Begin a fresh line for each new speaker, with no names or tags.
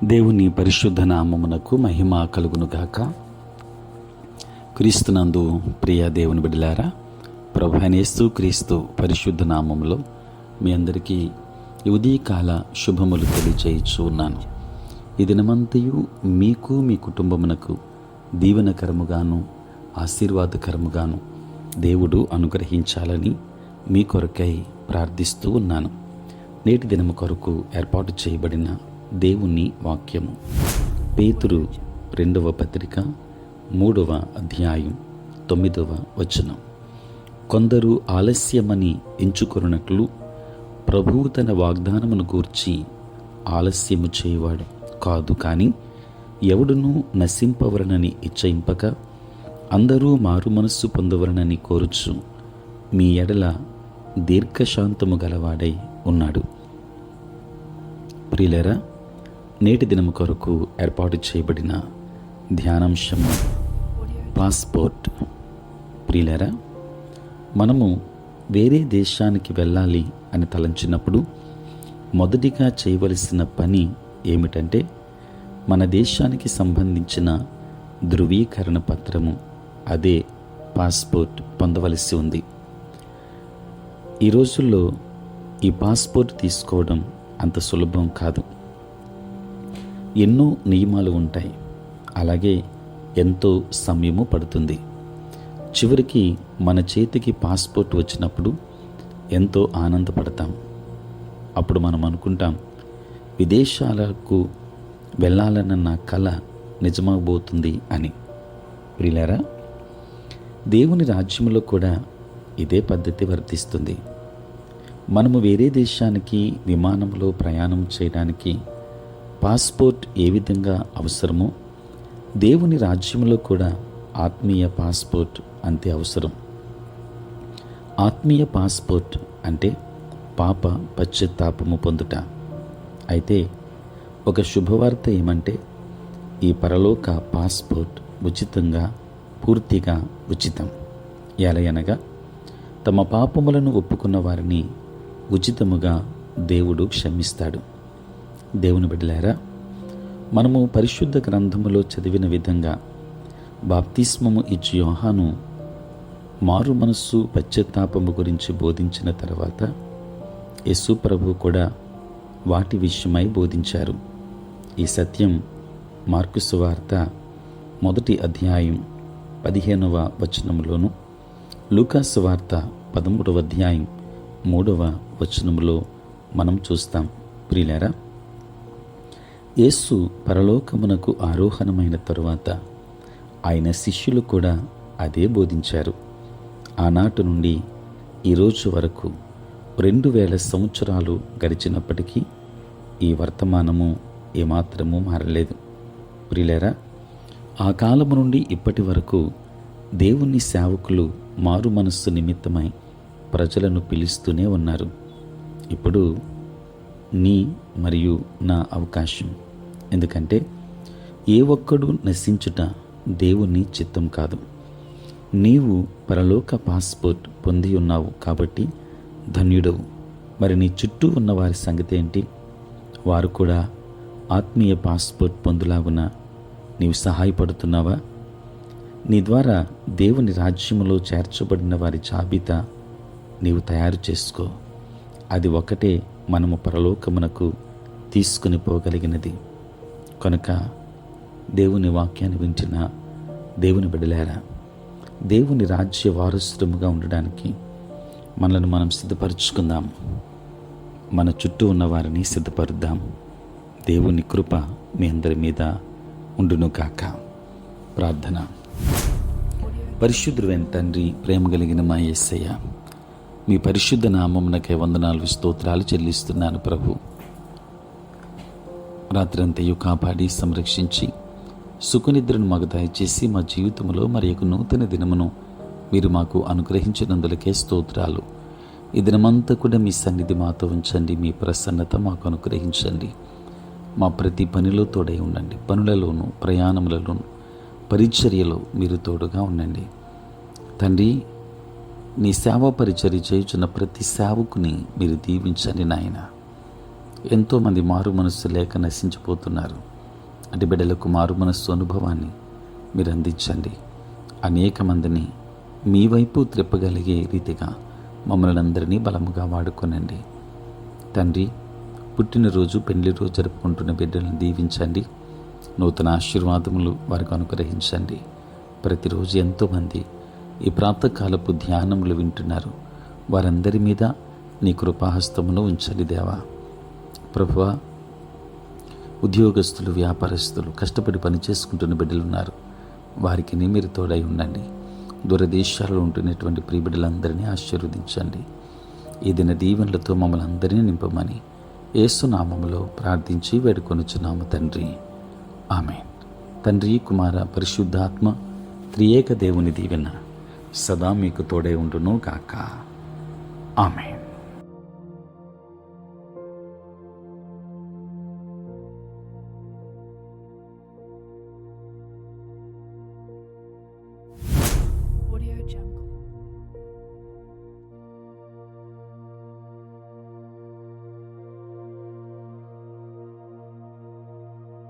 దేవుని పరిశుద్ధ నామమునకు మహిమ కలుగునుగాక. క్రీస్తునందు ప్రియ దేవుని బిడ్డలారా, ప్రభువైన యేసు క్రీస్తు పరిశుద్ధ నామములో మీ అందరికీ ఈ ఉదయకాల శుభములు తెలియచేయచ్చు ఉన్నాను. ఈ దినమంతయు మీకు మీ కుటుంబమునకు దీవెనకరముగాను ఆశీర్వాదకరముగాను దేవుడు అనుగ్రహించాలని మీ కొరకై ప్రార్థిస్తూ ఉన్నాను. నేటి దినము కొరకు ఏర్పాటు చేయబడిన దేవుని వాక్యము పేతురు 2వ పత్రిక 3వ అధ్యాయం 9వ వచనం. కొందరు ఆలస్యమని ఎంచుకొనున్నట్లు ప్రభువు తన వాగ్దానమును గూర్చి ఆలస్యము చేయవాడు కాదు, కానీ ఎవడునూ నశింపవలనని ఇచ్చయింపక అందరూ మారు మనస్సు పొందవలనని కోరుచు మీ ఎడల దీర్ఘశాంతము గలవాడై ఉన్నాడు. ప్రియులారా, నేటి దినము కొరకు ఏర్పాటు చేయబడిన ధ్యానాంశము పాస్పోర్ట్. ప్రియులారా, మనము వేరే దేశానికి వెళ్ళాలి అని తలంచినప్పుడు మొదటిగా చేయవలసిన పని ఏమిటంటే మన దేశానికి సంబంధించిన ధృవీకరణ పత్రము, అదే పాస్పోర్ట్ పొందవలసి ఉంది. ఈ రోజుల్లో ఈ పాస్పోర్ట్ తీసుకోవడం అంత సులభం కాదు. ఎన్నో నియమాలు ఉంటాయి, అలాగే ఎంతో సమయము పడుతుంది. చివరికి మన చేతికి పాస్పోర్ట్ వచ్చినప్పుడు ఎంతో ఆనందపడతాం. అప్పుడు మనం అనుకుంటాం, విదేశాలకు వెళ్ళాలన్న నా కల నిజమవబోతుంది అని. ప్రియులారా, దేవుని రాజ్యంలో కూడా ఇదే పద్ధతి వర్తిస్తుంది. మనము వేరే దేశానికి విమానంలో ప్రయాణం చేయడానికి పాస్పోర్ట్ ఏ విధంగా అవసరమో, దేవుని రాజ్యంలో కూడా ఆత్మీయ పాస్పోర్ట్ అంతే అవసరం. ఆత్మీయ పాస్పోర్ట్ అంటే పాప పశ్చాత్తాపము పొందుట. అయితే ఒక శుభవార్త ఏమంటే, ఈ పరలోక పాస్పోర్ట్ ఉచితంగా, పూర్తిగా ఉచితం. ఎలయనగా తమ పాపములను ఒప్పుకున్న వారిని ఉచితముగా దేవుడు క్షమిస్తాడు. దేవుని బిడ్డలారా, మనము పరిశుద్ధ గ్రంథములో చదివిన విధంగా బాప్తిస్మము ఇచ్చి యోహాను మారు మనస్సు పశ్చాత్తాపము గురించి బోధించిన తర్వాత యేసు ప్రభు కూడా వాటి విషయమై బోధించారు. ఈ సత్యం మార్కు సువార్త 1వ అధ్యాయం 15వ వచనములోను, లూకా సువార్త 13వ అధ్యాయం 3వ వచనములో మనం చూస్తాం. ప్రియులారా, యేసు పరలోకమునకు ఆరోహణమైన తరువాత ఆయన శిష్యులు కూడా అదే బోధించారు. ఆనాటి నుండి ఈరోజు వరకు 2000 సంవత్సరాలు గడిచినప్పటికీ ఈ వర్తమానము ఏమాత్రము మారలేదు. ప్రియులారా, ఆ కాలము నుండి ఇప్పటి వరకు దేవుని సేవకులు మారు మనస్సు నిమిత్తమై ప్రజలను పిలుస్తూనే ఉన్నారు. ఇప్పుడు నీ మరియు నా అవకాశం. ఎందుకంటే ఏ ఒక్కడు నశించుట దేవుని చిత్తం కాదు. నీవు పరలోక పాస్పోర్ట్ పొంది ఉన్నావు కాబట్టి ధన్యుడవు. మరి నీ చుట్టూ ఉన్న వారి సంగతి ఏంటి? వారు కూడా ఆత్మీయ పాస్పోర్ట్ పొందులాగున నీవు సహాయపడుతున్నావా? నీ ద్వారా దేవుని రాజ్యములో చేర్చబడిన వారి జాబితా నీవు తయారు చేసుకో. అది ఒకటే మనము పరలోకమునకు తీసుకుని పోగలిగినది. కనుక దేవుని వాక్యాన్ని వింటున్న దేవుని బిడ్డలారా, దేవుని రాజ్య వారసులముగా ఉండడానికి మనలను మనం సిద్ధపరచుకుందాం. మన చుట్టూ ఉన్న వారిని సిద్ధపరుద్దాం. దేవుని కృప మీ అందరి మీద ఉండును కాక. ప్రార్థన. పరిశుద్ధుడైన తండ్రి, ప్రేమ కలిగిన మా యేసయ్య, మీ పరిశుద్ధ నామమునకే వందనాలు, స్తోత్రాలు చెల్లిస్తున్నాను ప్రభు. రాత్రంతయు కాపాడి సంరక్షించి సుఖనిద్రను మాకు దయచేసి మా జీవితంలో మరి యొక్క నూతన దినమును మీరు మాకు అనుగ్రహించినందులకే స్తోత్రాలు. ఈ దినమంతా కూడా మీ సన్నిధి మాతో ఉంచండి. మీ ప్రసన్నత మాకు అనుగ్రహించండి. మా ప్రతి పనిలో తోడై ఉండండి. పనులలోనూ ప్రయాణములలోనూ పరిచర్యలో మీరు తోడుగా ఉండండి తండ్రి. నీ సేవా పరిచర్య చేయుచున్న ప్రతి సేవకుని మీరు దీవించండి నాయన. ఎంతోమంది మారు మనస్సు లేక నశించిపోతున్నారు. అటు బిడ్డలకు మారు మనస్సు అనుభవాన్ని మీరు అందించండి. అనేక మందిని మీ వైపు త్రిప్పగలిగే రీతిగా మమ్మల్ని అందరినీ బలముగా వాడుకొనండి. తండ్రి, పుట్టినరోజు పెళ్లి రోజు జరుపుకుంటున్న బిడ్డలను దీవించండి. నూతన ఆశీర్వాదములు వారికి అనుగ్రహించండి. ప్రతిరోజు ఎంతోమంది ఈ ప్రాతకాలపు ధ్యానములు వింటున్నారు. వారందరి మీద నీ కృపాహస్తమును ఉంచండి దేవా. ప్రభువా, ఉద్యోగస్తులు, వ్యాపారస్తులు, కష్టపడి పనిచేసుకుంటున్న బిడ్డలున్నారు. వారికి మీరు తోడై ఉండండి. దూరదేశాలలో ఉంటున్నటువంటి ప్రియ బిడ్డలందరినీ ఆశీర్వదించండి. ఈ దిన దీవెనలతో మమ్మల్ని అందరినీ నింపమని యేసు నామములో ప్రార్థించి వేడుకొనుచున్నాము తండ్రి. ఆమేన్. తండ్రి, కుమార, పరిశుద్ధాత్మ త్రియేక దేవుని దీవెన సదా మీకు తోడై ఉండును గాక. ఆమేన్.